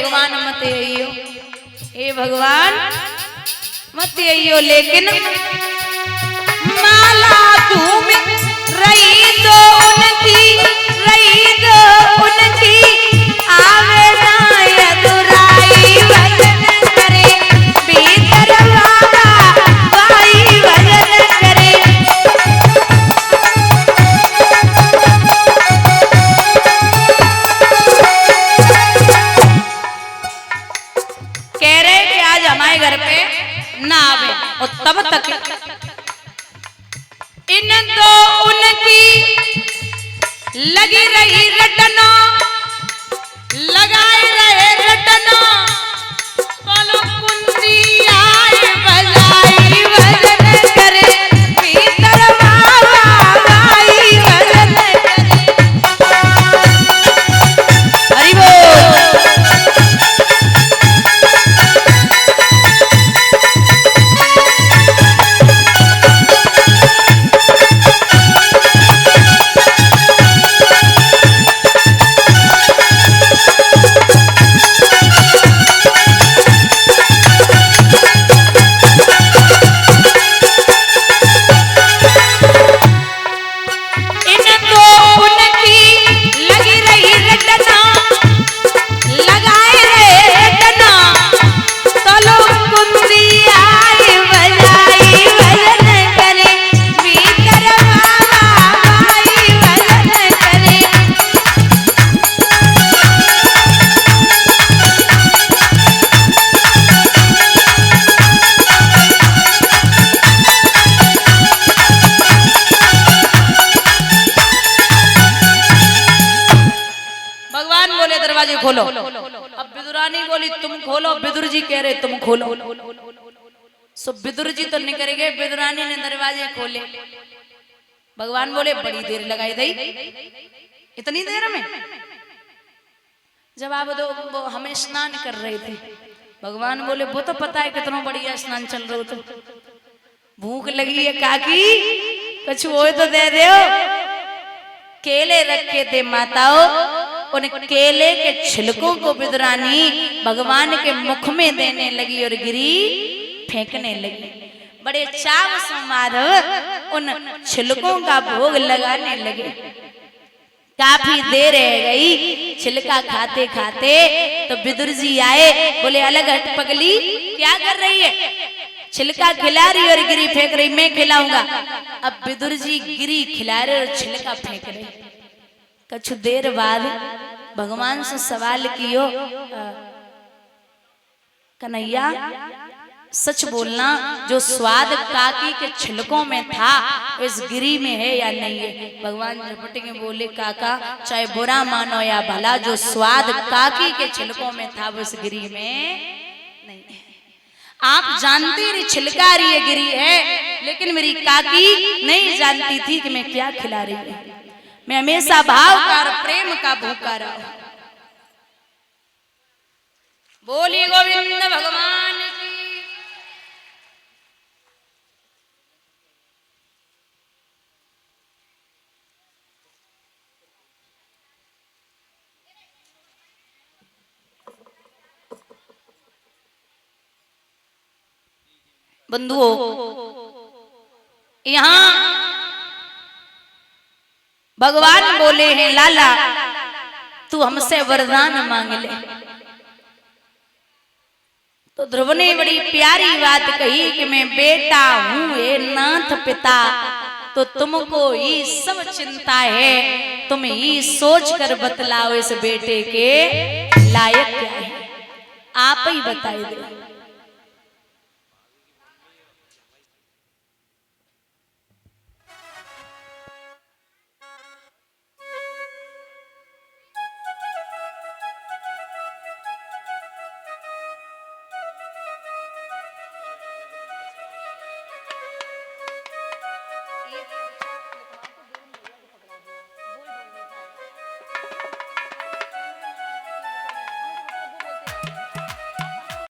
भगवान मत आइयो, हे भगवान मत आइयो, लेकिन माला घूम रही तो उनकी, रही तो उनकी आवे ना यदुराई भजन करे, भीतर बाबा भाई भजन करे। कह रहे कि आज हमारे घर पे ना आवे, और तब तक इन तो उनकी लगी रही रटना, लगाए रहे रटना, बोलो कुंजी आए बजाई भजन करे, भीतर बाबा भाई भजन करे। हरि बोल। दरवाजे खोलो। अब विदुरानी बोली तुम खोलो, विदुर जी कह रहे तुम खोलो। सो विदुर जी तो निकल गए, विदुरानी ने दरवाजे खोले। भगवान बोले बड़ी देर लगाई दई, इतनी देर में? जवाब दो, वो हमें स्नान कर रहे थे। भगवान बोले वो तो पता है कितना बढ़िया स्नान चल रहा हो, तो भूख लगी है काकी, कुछ वो तो दे दो। केले रखे थे माताओं, उन केले के छिलकों को विदुरानी भगवान के मुख में देने लगी और गिरी फेंकने लगी। बड़े चाव से माधव उन छिलकों का भोग लगाने लगे। काफी देर रह गई छिलका खाते खाते, तो विदुर जी आए, बोले अलग हट पगली, क्या कर रही है? छिलका खिला रही और गिरी फेंक रही, मैं खिलाऊंगा। अब विदुर जी गिरी खिला रहे और छिलका फेंक रहे। कुछ देर बाद भगवान से सवाल कियो, कन्हैया सच बोलना, जो स्वाद काकी के छिलकों में था इस गिरी में है या नहीं है? भगवान झपटेंगे बोले काका चाहे बुरा मानो या भला, जो स्वाद काकी के छिलकों में था वो इस गिरी में नहीं है। आप जानती रही छिलका रही है गिरी है, लेकिन मेरी काकी नहीं जानती थी कि मैं क्या खिला रही हूँ। मैं हमेशा भाव का और प्रेम का भूखा रहा। बोली गोविंद भगवान की। बंधुओं, यहाँ भगवान बोले हैं लाला तू हमसे वरदान मांग ले। तो ध्रुव ने बड़ी प्यारी बात कही कि मैं बेटा हूं हे नाथ पिता, तो तुमको ही सब चिंता है, तुम ही सोच कर बतलाओ इस बेटे के लायक क्या है, आप ही बताइए।